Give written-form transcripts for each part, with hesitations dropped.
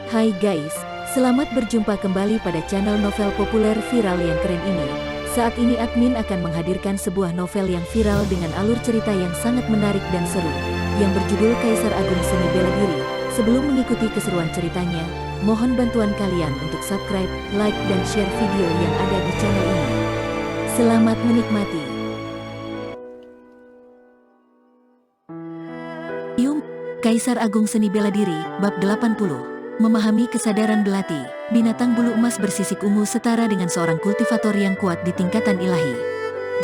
Hai guys, selamat berjumpa kembali pada channel novel populer viral yang keren ini. Saat ini admin akan menghadirkan sebuah novel yang viral dengan alur cerita yang sangat menarik dan seru, yang berjudul Kaisar Agung Seni Bela Diri. Sebelum mengikuti keseruan ceritanya, mohon bantuan kalian untuk subscribe, like, dan share video yang ada di channel ini. Selamat menikmati. Kaisar Agung Seni Bela Diri, Bab 80. Memahami kesadaran belati, binatang bulu emas bersisik ungu setara dengan seorang kultivator yang kuat di tingkatan ilahi.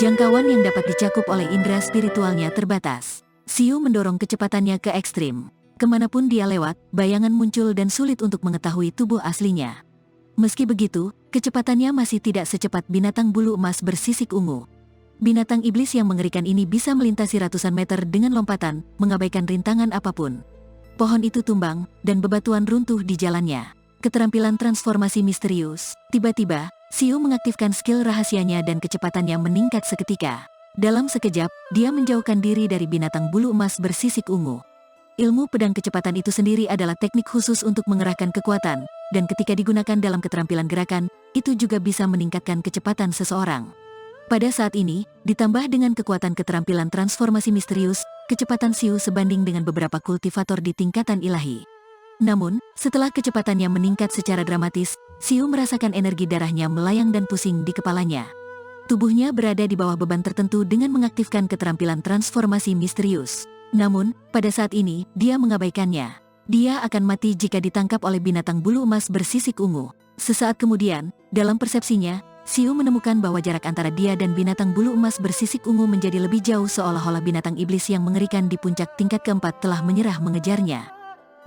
Jangkauan yang dapat dicakup oleh indera spiritualnya terbatas. Xiu mendorong kecepatannya ke ekstrim. Kemanapun dia lewat, bayangan muncul dan sulit untuk mengetahui tubuh aslinya. Meski begitu, kecepatannya masih tidak secepat binatang bulu emas bersisik ungu. Binatang iblis yang mengerikan ini bisa melintasi ratusan meter dengan lompatan, mengabaikan rintangan apapun. Pohon itu tumbang, dan bebatuan runtuh di jalannya. Keterampilan transformasi misterius. Tiba-tiba, Xiu mengaktifkan skill rahasianya dan kecepatannya meningkat seketika. Dalam sekejap, dia menjauhkan diri dari binatang bulu emas bersisik ungu. Ilmu pedang kecepatan itu sendiri adalah teknik khusus untuk mengerahkan kekuatan, dan ketika digunakan dalam keterampilan gerakan, itu juga bisa meningkatkan kecepatan seseorang. Pada saat ini, ditambah dengan kekuatan keterampilan transformasi misterius, kecepatan Xiu sebanding dengan beberapa kultivator di tingkatan ilahi. Namun, setelah kecepatannya meningkat secara dramatis, Xiu merasakan energi darahnya melayang dan pusing di kepalanya. Tubuhnya berada di bawah beban tertentu dengan mengaktifkan keterampilan transformasi misterius. Namun, pada saat ini, dia mengabaikannya. Dia akan mati jika ditangkap oleh binatang bulu emas bersisik ungu. Sesaat kemudian, dalam persepsinya, Xiu menemukan bahwa jarak antara dia dan binatang bulu emas bersisik ungu menjadi lebih jauh seolah-olah binatang iblis yang mengerikan di puncak tingkat keempat telah menyerah mengejarnya.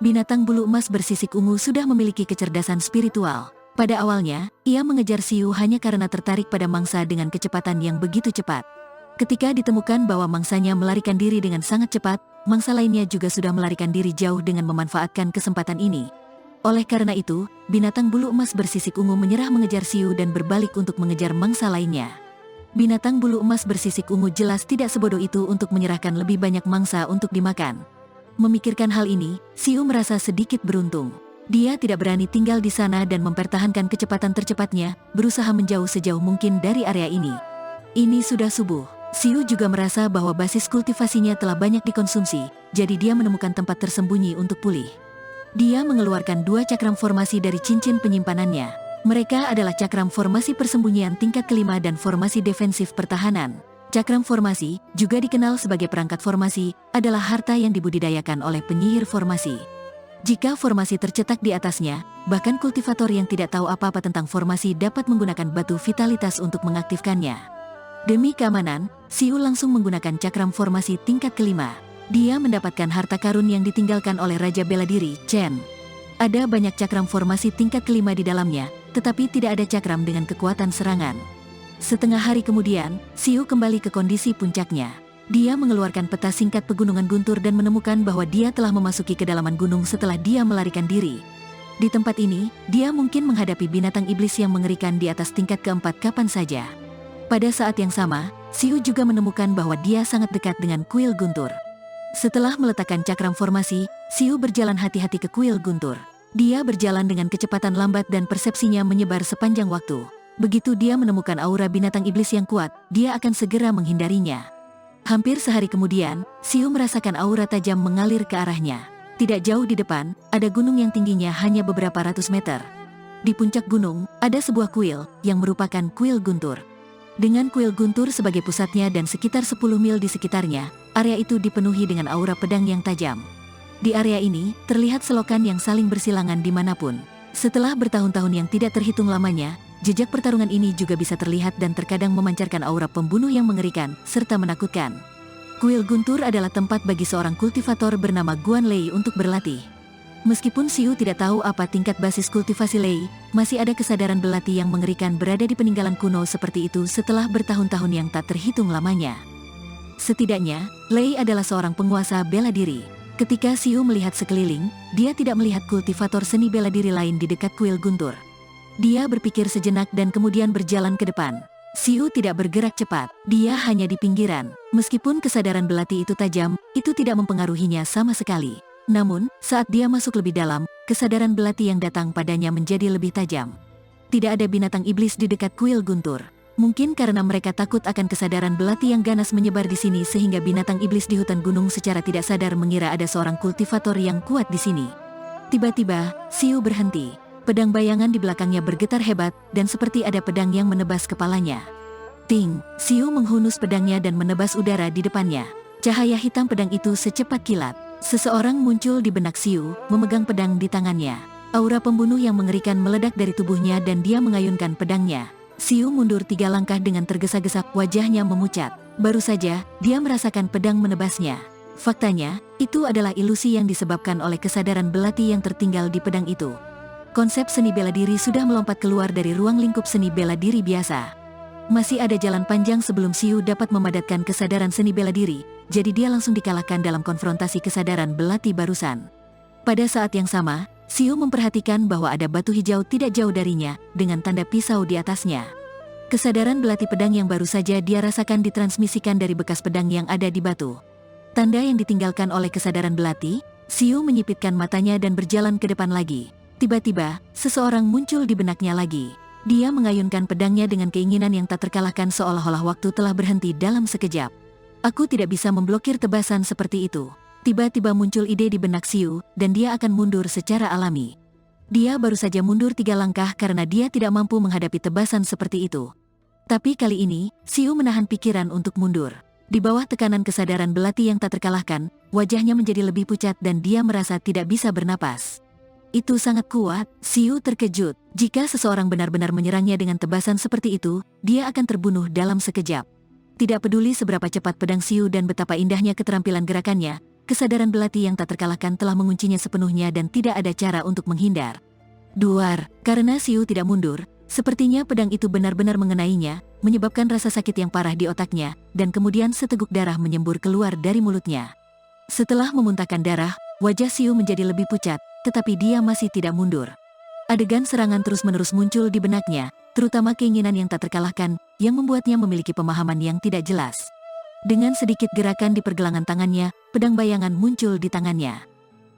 Binatang bulu emas bersisik ungu sudah memiliki kecerdasan spiritual. Pada awalnya, ia mengejar Xiu hanya karena tertarik pada mangsa dengan kecepatan yang begitu cepat. Ketika ditemukan bahwa mangsanya melarikan diri dengan sangat cepat, mangsa lainnya juga sudah melarikan diri jauh dengan memanfaatkan kesempatan ini. Oleh karena itu, binatang bulu emas bersisik ungu menyerah mengejar Xiu dan berbalik untuk mengejar mangsa lainnya. Binatang bulu emas bersisik ungu jelas tidak sebodoh itu untuk menyerahkan lebih banyak mangsa untuk dimakan. Memikirkan hal ini, Xiu merasa sedikit beruntung. Dia tidak berani tinggal di sana dan mempertahankan kecepatan tercepatnya, berusaha menjauh sejauh mungkin dari area ini. Ini sudah subuh. Xiu juga merasa bahwa basis kultivasinya telah banyak dikonsumsi, jadi dia menemukan tempat tersembunyi untuk pulih. Dia mengeluarkan dua cakram formasi dari cincin penyimpanannya. Mereka adalah cakram formasi persembunyian tingkat kelima dan formasi defensif pertahanan. Cakram formasi, juga dikenal sebagai perangkat formasi, adalah harta yang dibudidayakan oleh penyihir formasi. Jika formasi tercetak di atasnya, bahkan kultivator yang tidak tahu apa-apa tentang formasi dapat menggunakan batu vitalitas untuk mengaktifkannya. Demi keamanan, Xiu langsung menggunakan cakram formasi tingkat kelima. Dia mendapatkan harta karun yang ditinggalkan oleh Raja Bela Diri, Chen. Ada banyak cakram formasi tingkat kelima di dalamnya, tetapi tidak ada cakram dengan kekuatan serangan. Setengah hari kemudian, Xiu kembali ke kondisi puncaknya. Dia mengeluarkan peta singkat pegunungan guntur dan menemukan bahwa dia telah memasuki kedalaman gunung setelah dia melarikan diri. Di tempat ini, dia mungkin menghadapi binatang iblis yang mengerikan di atas tingkat keempat kapan saja. Pada saat yang sama, Xiu juga menemukan bahwa dia sangat dekat dengan kuil guntur. Setelah meletakkan cakram formasi, Xiu berjalan hati-hati ke kuil guntur. Dia berjalan dengan kecepatan lambat dan persepsinya menyebar sepanjang waktu. Begitu dia menemukan aura binatang iblis yang kuat, dia akan segera menghindarinya. Hampir sehari kemudian, Xiu merasakan aura tajam mengalir ke arahnya. Tidak jauh di depan, ada gunung yang tingginya hanya beberapa ratus meter. Di puncak gunung, ada sebuah kuil, yang merupakan kuil guntur. Dengan kuil guntur sebagai pusatnya dan sekitar 10 mil di sekitarnya, area itu dipenuhi dengan aura pedang yang tajam. Di area ini, terlihat selokan yang saling bersilangan dimanapun. Setelah bertahun-tahun yang tidak terhitung lamanya, jejak pertarungan ini juga bisa terlihat dan terkadang memancarkan aura pembunuh yang mengerikan, serta menakutkan. Kuil guntur adalah tempat bagi seorang kultivator bernama Guan Lei untuk berlatih. Meskipun Xiu tidak tahu apa tingkat basis kultivasi Lei, masih ada kesadaran belati yang mengerikan berada di peninggalan kuno seperti itu setelah bertahun-tahun yang tak terhitung lamanya. Setidaknya, Lei adalah seorang penguasa bela diri. Ketika Xiu melihat sekeliling, dia tidak melihat kultivator seni bela diri lain di dekat kuil guntur. Dia berpikir sejenak dan kemudian berjalan ke depan. Xiu tidak bergerak cepat, dia hanya di pinggiran. Meskipun kesadaran belati itu tajam, itu tidak mempengaruhinya sama sekali. Namun, saat dia masuk lebih dalam, kesadaran belati yang datang padanya menjadi lebih tajam. Tidak ada binatang iblis di dekat kuil guntur. Mungkin karena mereka takut akan kesadaran belati yang ganas menyebar di sini sehingga binatang iblis di hutan gunung secara tidak sadar mengira ada seorang kultivator yang kuat di sini. Tiba-tiba, Xiu berhenti. Pedang bayangan di belakangnya bergetar hebat dan seperti ada pedang yang menebas kepalanya. Ting, Xiu menghunus pedangnya dan menebas udara di depannya. Cahaya hitam pedang itu secepat kilat. Seseorang muncul di benak Xiu, memegang pedang di tangannya. Aura pembunuh yang mengerikan meledak dari tubuhnya dan dia mengayunkan pedangnya. Xiu mundur 3 langkah dengan tergesa-gesa, wajahnya memucat. Baru saja, dia merasakan pedang menebasnya. Faktanya, itu adalah ilusi yang disebabkan oleh kesadaran belati yang tertinggal di pedang itu. Konsep seni bela diri sudah melompat keluar dari ruang lingkup seni bela diri biasa. Masih ada jalan panjang sebelum Xiu dapat memadatkan kesadaran seni bela diri, jadi dia langsung dikalahkan dalam konfrontasi kesadaran belati barusan. Pada saat yang sama, Xiu memperhatikan bahwa ada batu hijau tidak jauh darinya, dengan tanda pisau di atasnya. Kesadaran belati pedang yang baru saja dia rasakan ditransmisikan dari bekas pedang yang ada di batu. Tanda yang ditinggalkan oleh kesadaran belati, Xiu menyipitkan matanya dan berjalan ke depan lagi. Tiba-tiba, seseorang muncul di benaknya lagi. Dia mengayunkan pedangnya dengan keinginan yang tak terkalahkan seolah-olah waktu telah berhenti dalam sekejap. Aku tidak bisa memblokir tebasan seperti itu. Tiba-tiba muncul ide di benak Xiu, dan dia akan mundur secara alami. Dia baru saja mundur 3 langkah karena dia tidak mampu menghadapi tebasan seperti itu. Tapi kali ini, Xiu menahan pikiran untuk mundur. Di bawah tekanan kesadaran belati yang tak terkalahkan, wajahnya menjadi lebih pucat dan dia merasa tidak bisa bernapas. Itu sangat kuat, Xiu terkejut. Jika seseorang benar-benar menyerangnya dengan tebasan seperti itu, dia akan terbunuh dalam sekejap. Tidak peduli seberapa cepat pedang Xiu dan betapa indahnya keterampilan gerakannya, kesadaran belati yang tak terkalahkan telah menguncinya sepenuhnya dan tidak ada cara untuk menghindar. Duar, karena Xiu tidak mundur, sepertinya pedang itu benar-benar mengenainya, menyebabkan rasa sakit yang parah di otaknya, dan kemudian seteguk darah menyembur keluar dari mulutnya. Setelah memuntahkan darah, wajah Xiu menjadi lebih pucat, tetapi dia masih tidak mundur. Adegan serangan terus-menerus muncul di benaknya, terutama keinginan yang tak terkalahkan, yang membuatnya memiliki pemahaman yang tidak jelas. Dengan sedikit gerakan di pergelangan tangannya, pedang bayangan muncul di tangannya.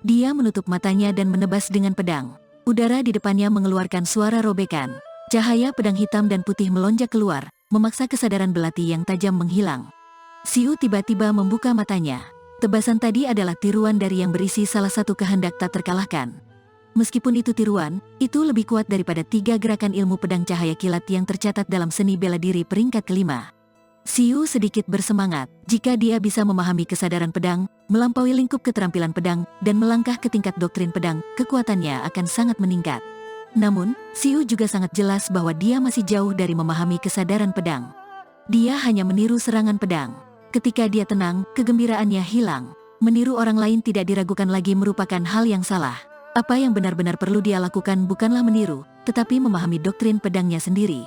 Dia menutup matanya dan menebas dengan pedang. Udara di depannya mengeluarkan suara robekan. Cahaya pedang hitam dan putih melonjak keluar, memaksa kesadaran belati yang tajam menghilang. Xiu tiba-tiba membuka matanya. Tebasan tadi adalah tiruan dari yang berisi salah satu kehendak tak terkalahkan. Meskipun itu tiruan, itu lebih kuat daripada 3 gerakan ilmu pedang cahaya kilat yang tercatat dalam seni bela diri peringkat kelima. Xiu sedikit bersemangat. Jika dia bisa memahami kesadaran pedang, melampaui lingkup keterampilan pedang, dan melangkah ke tingkat doktrin pedang, kekuatannya akan sangat meningkat. Namun, Xiu juga sangat jelas bahwa dia masih jauh dari memahami kesadaran pedang. Dia hanya meniru serangan pedang. Ketika dia tenang, kegembiraannya hilang. Meniru orang lain tidak diragukan lagi merupakan hal yang salah. Apa yang benar-benar perlu dia lakukan bukanlah meniru, tetapi memahami doktrin pedangnya sendiri.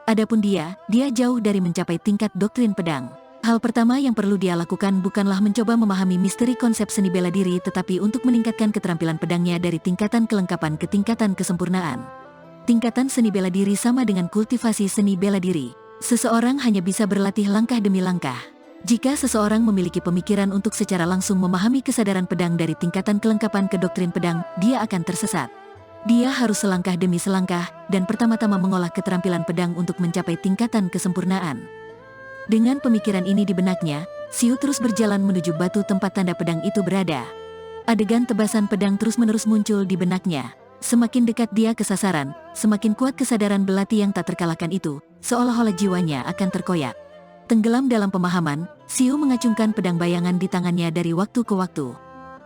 Adapun dia jauh dari mencapai tingkat doktrin pedang. Hal pertama yang perlu dia lakukan bukanlah mencoba memahami misteri konsep seni bela diri tetapi untuk meningkatkan keterampilan pedangnya dari tingkatan kelengkapan ke tingkatan kesempurnaan. Tingkatan seni bela diri sama dengan kultivasi seni bela diri. Seseorang hanya bisa berlatih langkah demi langkah. Jika seseorang memiliki pemikiran untuk secara langsung memahami kesadaran pedang dari tingkatan kelengkapan ke doktrin pedang, dia akan tersesat. Dia harus selangkah demi selangkah, dan pertama-tama mengolah keterampilan pedang untuk mencapai tingkatan kesempurnaan. Dengan pemikiran ini di benaknya, Xiu terus berjalan menuju batu tempat tanda pedang itu berada. Adegan tebasan pedang terus-menerus muncul di benaknya. Semakin dekat dia ke sasaran, semakin kuat kesadaran belati yang tak terkalahkan itu, seolah-olah jiwanya akan terkoyak. Tenggelam dalam pemahaman, Xiu mengacungkan pedang bayangan di tangannya dari waktu ke waktu.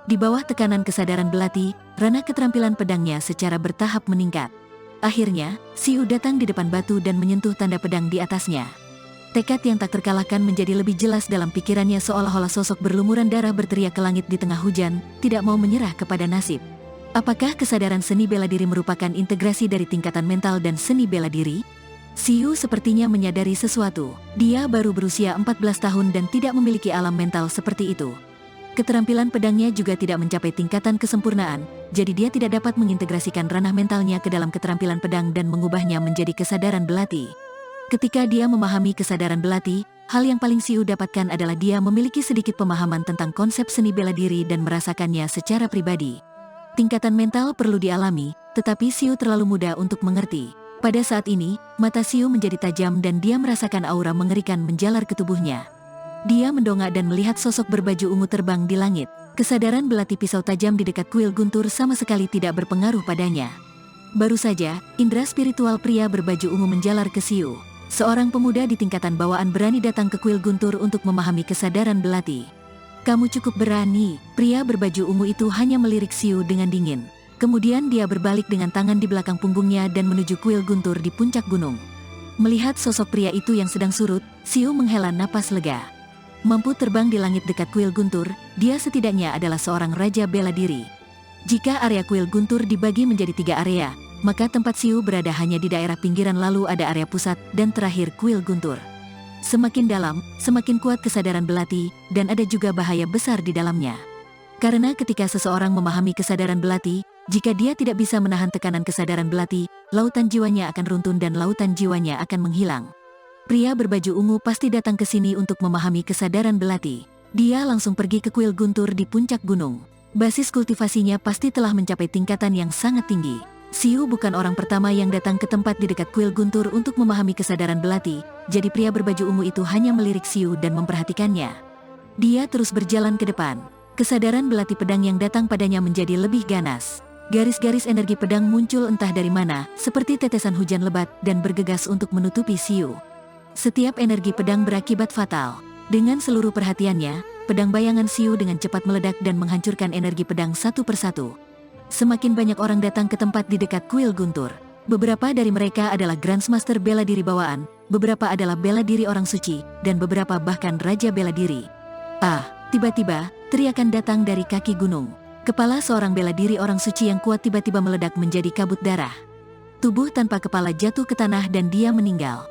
Di bawah tekanan kesadaran belati, ranah keterampilan pedangnya secara bertahap meningkat. Akhirnya, Xiu datang di depan batu dan menyentuh tanda pedang di atasnya. Tekad yang tak terkalahkan menjadi lebih jelas dalam pikirannya seolah-olah sosok berlumuran darah berteriak ke langit di tengah hujan, tidak mau menyerah kepada nasib. Apakah kesadaran seni bela diri merupakan integrasi dari tingkatan mental dan seni bela diri? Xiu sepertinya menyadari sesuatu. Dia baru berusia 14 tahun dan tidak memiliki alam mental seperti itu. Keterampilan pedangnya juga tidak mencapai tingkatan kesempurnaan, jadi dia tidak dapat mengintegrasikan ranah mentalnya ke dalam keterampilan pedang dan mengubahnya menjadi kesadaran belati. Ketika dia memahami kesadaran belati, Hal yang paling Siu dapatkan adalah dia memiliki sedikit pemahaman tentang konsep seni bela diri dan merasakannya secara pribadi. Tingkatan mental perlu dialami, tetapi Siu terlalu muda untuk mengerti. Pada saat ini, mata Siu menjadi tajam dan dia merasakan aura mengerikan menjalar ke tubuhnya. Dia mendongak dan melihat sosok berbaju ungu terbang di langit. Kesadaran belati pisau tajam di dekat kuil guntur sama sekali tidak berpengaruh padanya. Baru saja, indera spiritual pria berbaju ungu menjalar ke Siu. Seorang pemuda di tingkatan bawaan berani datang ke kuil guntur untuk memahami kesadaran belati. "Kamu cukup berani." Pria berbaju ungu itu hanya melirik Siu dengan dingin. Kemudian dia berbalik dengan tangan di belakang punggungnya dan menuju kuil guntur di puncak gunung. Melihat sosok pria itu yang sedang surut, Siu menghela napas lega. Mampu terbang di langit dekat kuil guntur, dia setidaknya adalah seorang raja bela diri. Jika area kuil guntur dibagi menjadi 3 area, maka tempat Siu berada hanya di daerah pinggiran, lalu ada area pusat, dan terakhir kuil guntur. Semakin dalam, semakin kuat kesadaran belati, dan ada juga bahaya besar di dalamnya. Karena ketika seseorang memahami kesadaran belati, jika dia tidak bisa menahan tekanan kesadaran belati, lautan jiwanya akan runtuh dan lautan jiwanya akan menghilang. Pria berbaju ungu pasti datang ke sini untuk memahami kesadaran belati. Dia langsung pergi ke kuil guntur di puncak gunung. Basis kultivasinya pasti telah mencapai tingkatan yang sangat tinggi. Siu bukan orang pertama yang datang ke tempat di dekat kuil guntur untuk memahami kesadaran belati, jadi pria berbaju ungu itu hanya melirik Siu dan memperhatikannya. Dia terus berjalan ke depan. Kesadaran belati pedang yang datang padanya menjadi lebih ganas. Garis-garis energi pedang muncul entah dari mana, seperti tetesan hujan lebat, dan bergegas untuk menutupi Siu. Setiap energi pedang berakibat fatal. Dengan seluruh perhatiannya, pedang bayangan Siu dengan cepat meledak dan menghancurkan energi pedang satu persatu. Semakin banyak orang datang ke tempat di dekat kuil guntur. Beberapa dari mereka adalah Grandmaster bela diri bawaan, beberapa adalah bela diri orang suci, dan beberapa bahkan raja bela diri. Tiba-tiba, teriakan datang dari kaki gunung. Kepala seorang bela diri orang suci yang kuat tiba-tiba meledak menjadi kabut darah. Tubuh tanpa kepala jatuh ke tanah dan dia meninggal.